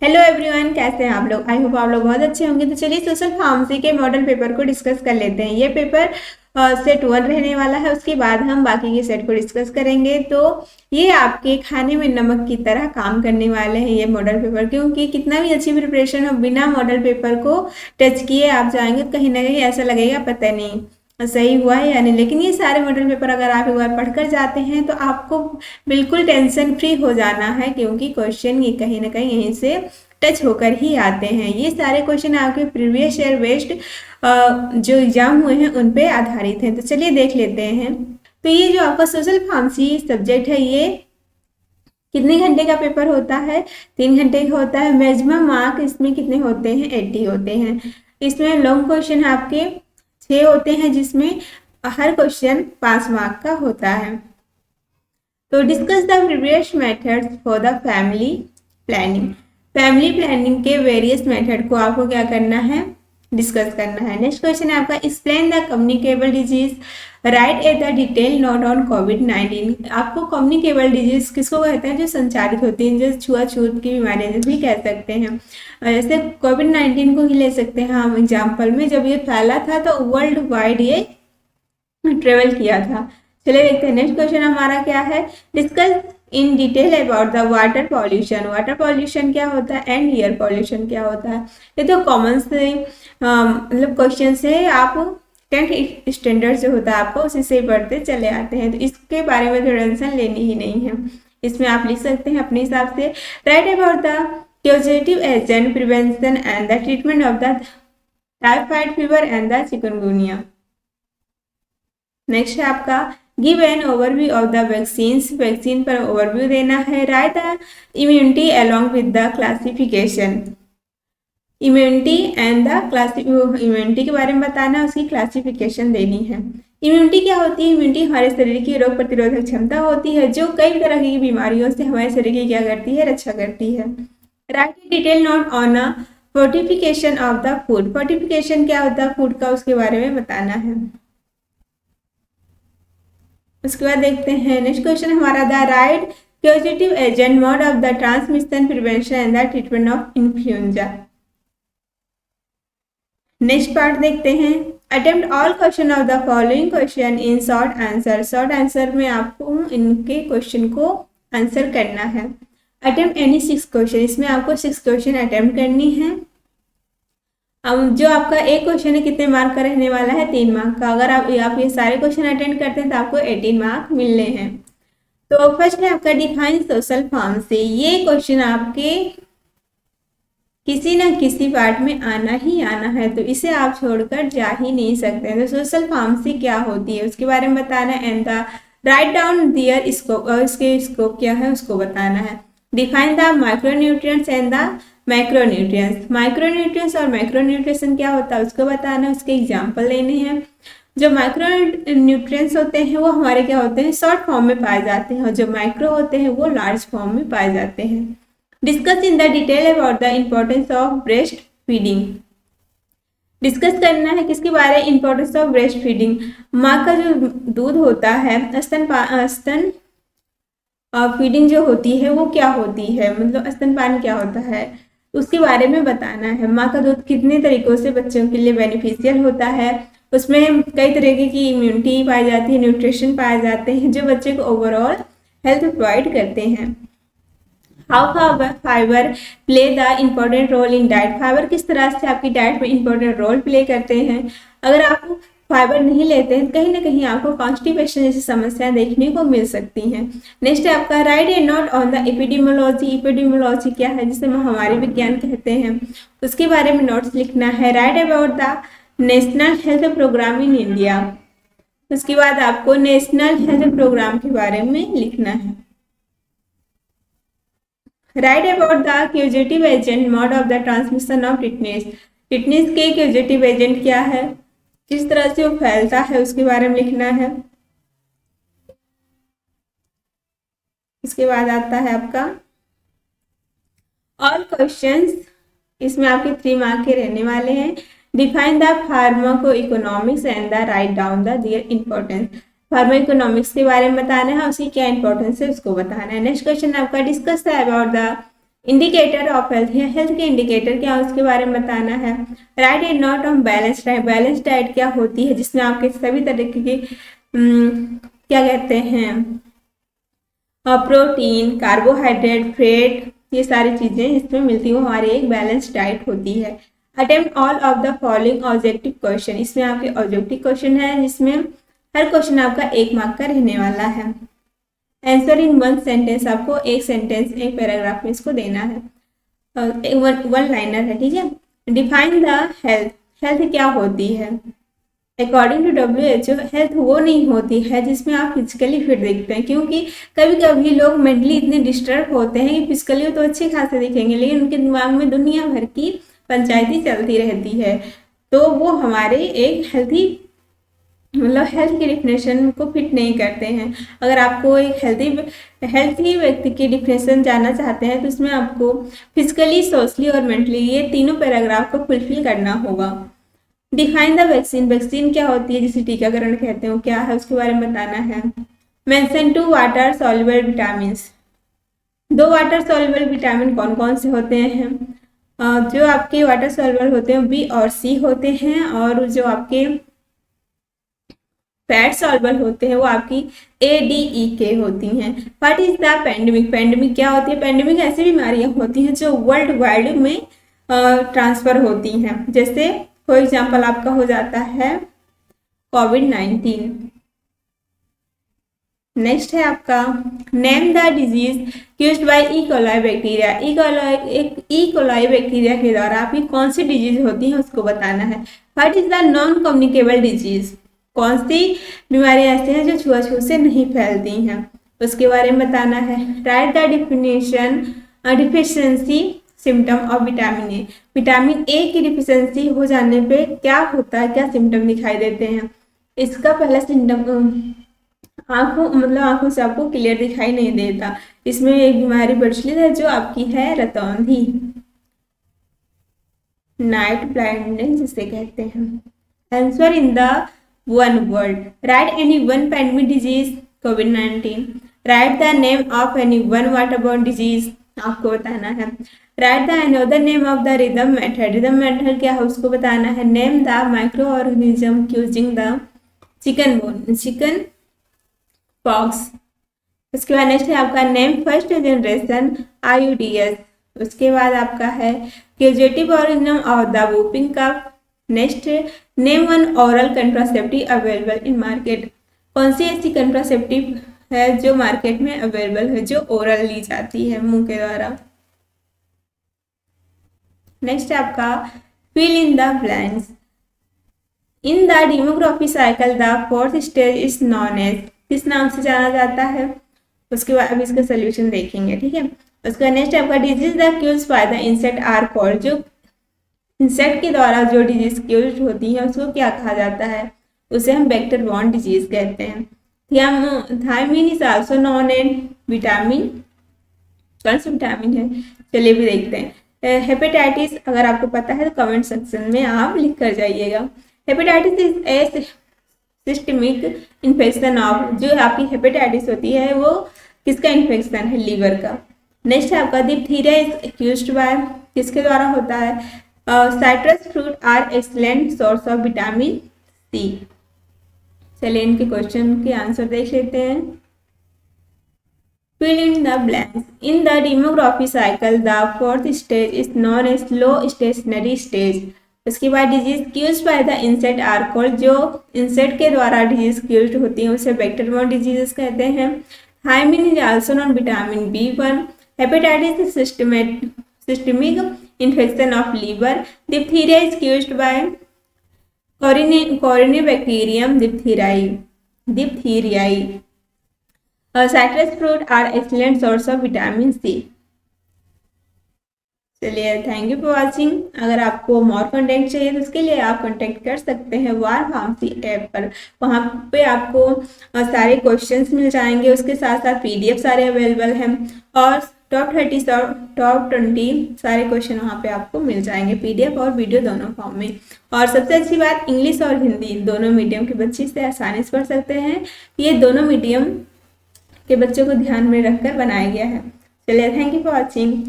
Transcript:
Hello everyone, कैसे हैं आप लोग। आई होप आप लोग बहुत अच्छे होंगे। तो चलिए सोशल फार्मेसी के मॉडल पेपर को डिस्कस कर लेते हैं। ये पेपर सेट 1 रहने वाला है। उसके बाद हम बाकी के सेट को डिस्कस करेंगे। तो ये आपके खाने में नमक की तरह काम करने वाले हैं ये मॉडल पेपर, क्योंकि कितना भी अच्छी प्रिपरेशन हो, बिना मॉडल पेपर को टच किए आप जाएंगे तो कहीं ना कहीं ऐसा लगेगा पता नहीं सही हुआ है या नहीं। लेकिन ये सारे मॉडल पेपर अगर आप एक बार पढ़कर जाते हैं तो आपको बिल्कुल टेंशन फ्री हो जाना है, क्योंकि क्वेश्चन ये कहीं ना कहीं यहीं से टच होकर ही आते हैं। ये सारे क्वेश्चन आपके प्रीवियस ईयर बेस्ड जो एग्जाम हुए हैं उन पे आधारित हैं। तो चलिए देख लेते हैं। तो ये जो आपका सोशल फार्मेसी सब्जेक्ट है, ये कितने घंटे का पेपर होता है? 3 घंटे का होता है। मैक्सिमम मार्क इसमें कितने होते हैं? 80 होते हैं। इसमें लॉन्ग क्वेश्चन आपके 6 होते हैं, जिसमें हर क्वेश्चन 5 मार्क का होता है। तो discuss the previous methods for the family planning. Family planning के वेरियस मेथड को आपको क्या करना है? डिस्कस करना है। नेक्स्ट क्वेश्चन है आपका explain the communicable disease, write at the detail note on कोविड-19। आपको कम्युनिकेबल डिजीज किसको कहते हैं? जो संचारित होती हैं, जो छुआछूत की बीमारियां भी कह सकते हैं। जैसे कोविड-19 को ही ले सकते हैं हम एग्जाम्पल में। जब ये फैला था तो वर्ल्ड वाइड ये ट्रेवल किया था। चलिए देखते हैं नेक्स्ट क्वेश्चन हमारा क्या है। Discuss in detail about the water pollution. Water pollution क्या होता है एंड एयर पॉल्यूशन क्या होता है? ये तो कॉमन से मतलब क्वेश्चन से आप 10th स्टैंडर्ड से होता है आपको उसी से ही पढ़ते चले आते हैं। तो इसके बारे में तो टेंशन लेनी ही नहीं है। इसमें आप लिख सकते हैं अपने हिसाब से, right about the curative agent prevention and the treatment of the typhoid fever and the chikungunya. Next है आपका give an overview of the vaccines. Vaccine पर ओवरव्यू देना है। Right the immunity along with the classification. Immunity and the immunity के बारे में बताना, उसकी क्लासिफिकेशन देनी है। इम्यूनिटी क्या होती है? इम्यूनिटी हमारे शरीर की रोग प्रतिरोधक क्षमता होती है, जो कई तरह की बीमारियों से हमारे शरीर की क्या करती है? रक्षा करती है। Right detail note on a fortification of the food. Fortification क्या होता है फूड का, उसके बारे में बताना है। उसके बाद देखते हैं नेक्स्ट क्वेश्चन हमारा, the right curative agent, mode of the transmission, prevention and the treatment of influenza. Next part देखते हैं, attempt all question of the following question in short answer. Short answer में आपको इनके क्वेश्चन को answer करना है। Attempt any 6 question, इसमें आपको 6 क्वेश्चन अटेम्प्ट करनी है। अब जो आपका एक क्वेश्चन है कितने मार्क का रहने वाला है? 3 मार्क का। अगर आप ये सारे क्वेश्चन अटेंड करते हैं तो आपको 18 मार्क मिलने हैं। तो फर्स्ट है आपका डिफाइन सोशल फार्मेसी। ये क्वेश्चन आपके किसी न किसी पार्ट में आना ही आना है, तो इसे आप छोड़कर जा ही नहीं सकते। तो सोशल फार्मेसी क्या होती है उसके बारे में बताना है। And the write down their scope, इसके स्कोप क्या है उसको बताना है। Define the micronutrients and the macronutrients. Micronutrients और मैक्रोन्यूट्रिशन क्या होता है उसको बताना है, उसके एग्जाम्पल लेने हैं। जो माइक्रोन्यूट्रिएंट्स होते हैं वो हमारे क्या होते हैं? शॉर्ट फॉर्म में पाए जाते हैं, और जो माइक्रो होते हैं वो लार्ज फॉर्म में पाए जाते हैं। Discuss in the detail about the importance of breast feeding. Discuss करना है किसके बारे? Importance of breast feeding. माँ का जो दूध होता है, स्तन फीडिंग जो होती है वो क्या होती है, मतलब स्तनपान क्या होता है उसके बारे में बताना है। माँ का दूध कितने तरीकों से बच्चों के लिए बेनिफिशियल होता है, उसमें कई तरीके की इम्यूनिटी पाई जाती है, न्यूट्रिशन पाए जाते हैं जो बच्चे को ओवरऑल हेल्थ प्रोवाइड करते हैं। How fibre play the important role in diet. Fibre किस तरह से आपकी डाइट में इम्पोर्टेंट रोल प्ले करते हैं। अगर आप फाइबर नहीं लेते हैं कहीं ना कहीं आपको कॉन्स्टिपेशन जैसी समस्याएं देखने को मिल सकती हैं। नेक्स्ट है आपका right A note on the epidemiology. Epidemiology क्या है? जिसे महामारी विज्ञान कहते हैं, उसके बारे में नोट्स लिखना है। Write about the national health programme in India. उसके बाद आपको नेशनल हेल्थ प्रोग्राम के बारे में लिखना है। Write about the curative agent, mode of the transmission of tetanus. Tetanus के क्यूरेटिव एजेंट क्या है, किस तरह से वो फैलता है उसके बारे में लिखना है। इसके बाद आता है आपका ऑल क्वेश्चंस। इसमें आपके 3 मार्क के रहने वाले हैं। Define the pharmaco economics and the write down the their importance. Pharma economics के बारे में बताना है, उसकी क्या इंपॉर्टेंस है उसको बताना है। नेक्स्ट क्वेश्चन आपका discuss about the indicator of health, health के इंडिकेटर क्या है उसके बारे में बताना है। Right A note on balance diet, balance diet क्या होती है जिसमें आपके सभी तरीके की क्या कहते हैं प्रोटीन, कार्बोहाइड्रेट, फैट, ये सारी चीजें इसमें मिलती है, वो हमारी एक बैलेंस डाइट होती है। Attempt all of the following objective question, इसमें आपके ऑब्जेक्टिव क्वेश्चन है जिसमें हर क्वेश्चन आपका 1 मार्क का रहने वाला है। आंसर इन 1 सेंटेंस, आपको एक सेंटेंस एक पैराग्राफ में इसको देना है, वन लाइनर है, ठीक है। डिफाइन द हेल्थ, हेल्थ क्या होती है। अकॉर्डिंग टू WHO हेल्थ वो नहीं होती है जिसमें आप फिजिकली फिट दिखते हैं, क्योंकि कभी कभी लोग मेंटली इतने डिस्टर्ब होते हैं कि फिजिकली तो अच्छे खासे दिखेंगे लेकिन उनके दिमाग में दुनिया भर की पंचायती चलती रहती है, तो वो हमारे एक हेल्थी मतलब हेल्थ की डिफिनेशन को फिट नहीं करते हैं। अगर आपको एक हेल्थी व्यक्ति की डिफिनेशन जानना चाहते हैं तो उसमें आपको फिजिकली, सोशली और मेंटली ये तीनों पैराग्राफ को फुलफिल करना होगा। डिफाइन द वैक्सीन, वैक्सीन क्या होती है जिसे टीकाकरण कहते हैं, क्या है उसके बारे में बताना है। Mention 2 water soluble vitamin, 2 water soluble vitamin कौन कौन से होते हैं। जो आपके वाटर सॉल्युबल होते हैं बी और सी होते हैं, और जो आपके फैट सॉल्युबल होते हैं वो आपकी ADEK होती हैं। What is the pandemic, pandemic क्या होती है। पेंडेमिक ऐसी बीमारियां होती हैं जो वर्ल्ड वाइड में ट्रांसफर होती हैं, जैसे फॉर एग्जाम्पल आपका हो जाता है COVID-19। नेक्स्ट है आपका name the disease caused by E coli bacteria, E coli bacteria के द्वारा आपकी कौन सी डिजीज होती है उसको बताना है। What is the non communicable disease, कौन सी बीमारियां ऐसी हैं जो छुआछूत से नहीं फैलती हैं उसके बारे में बताना है। Right the definition deficiency symptom of vitamin A, vitamin A की डिफिशियंसी हो जाने पे क्या होता है, क्या सिम्टम दिखाई देते हैं। इसका पहला सिम्टम आंखों से आपको क्लियर दिखाई नहीं देता। इसमें एक बीमारी प्रचलित है जो आपकी है रतौंधी, नाइट ब्लाइंडनेस जिसे कहते हैं। Answer in the one word, right any one pandemic disease COVID-19, right the name of any one waterborne disease, आपको बताना है। Right the another name of the rhythm method, rhythm method क्या है उसको बताना है। Name the micro organism causing the chicken pox. उसके बाद नेक्स्ट है आपका नेम फर्स्ट जनरेशन IUDs। उसके बाद आपका है causative organism of the whooping cough. Next name one oral contraceptive available in market, कौन सी ऐसी कंट्रासेप्टिव है जो मार्केट में अवेलेबल है जो ओरल ली जाती है मुंह के द्वारा। नेक्स्ट है आपका fill in the blanks. In the demography cycle the 4th stage is known as, किस नाम से जाना जाता है उसके बाद अब इसका सोल्यूशन देखेंगे, ठीक है। उसका नेक्स्ट आपका disease the caused by the insect are called, जो इंसेक्ट के द्वारा जो डिजीज क्यूज होती है उसको क्या कहा जाता है, उसे हम वेक्टर बॉर्न डिजीज कहते हैं। Thiamine is also known an vitamin, कौन सा विटामिन है चलिए भी देखते हैं। हेपेटाइटिस अगर आपको पता है तो कमेंट सेक्शन में आप लिख कर जाइएगा। Hepatitis is a systemic infection of, जो आपकी हेपेटाइटिस होती है वो किसका इन्फेक्शन है, लीवर का। नेक्स्ट है आपका डिप्थीरिया इज एक्यूज्ड बाय, किसके द्वारा होता है। Citrus fruit are excellent source of vitamin C. चलिए इनके क्वेश्चन के आंसर देख लेते हैं। Fill in the blanks. In the demography cycle the 4th stage is known as low stationary stage. उसके बाद disease caused by the insect are called, जो insect के द्वारा डिजीज क्यूज्ड होती है उसे वेक्टर बॉर्न डिजीजेस कहते हैं। Thiamine is also known vitamin B1। Hepatitis systemic infection of liver. Diphtheria is caused by corynebacterium diphtheriae. Citrus fruit are excellent source of vitamin C. चलिए thank you for watching. अगर आपको more content चाहिए तो उसके लिए आप contact कर सकते हैं वार फार्मेसी ऐप पर। वहाँ पे आपको सारे क्वेश्चंस मिल जाएंगे, उसके साथ साथ PDF सारे अवेलेबल हैं और टॉप 30 और टॉप 20 सारे क्वेश्चन वहाँ पे आपको मिल जाएंगे PDF और वीडियो दोनों फॉर्म में। और सबसे अच्छी बात इंग्लिश और हिंदी दोनों मीडियम के बच्चे इसे आसानी से पढ़ सकते हैं। ये दोनों मीडियम के बच्चों को ध्यान में रखकर बनाया गया है। चलिए थैंक यू फॉर वॉचिंग।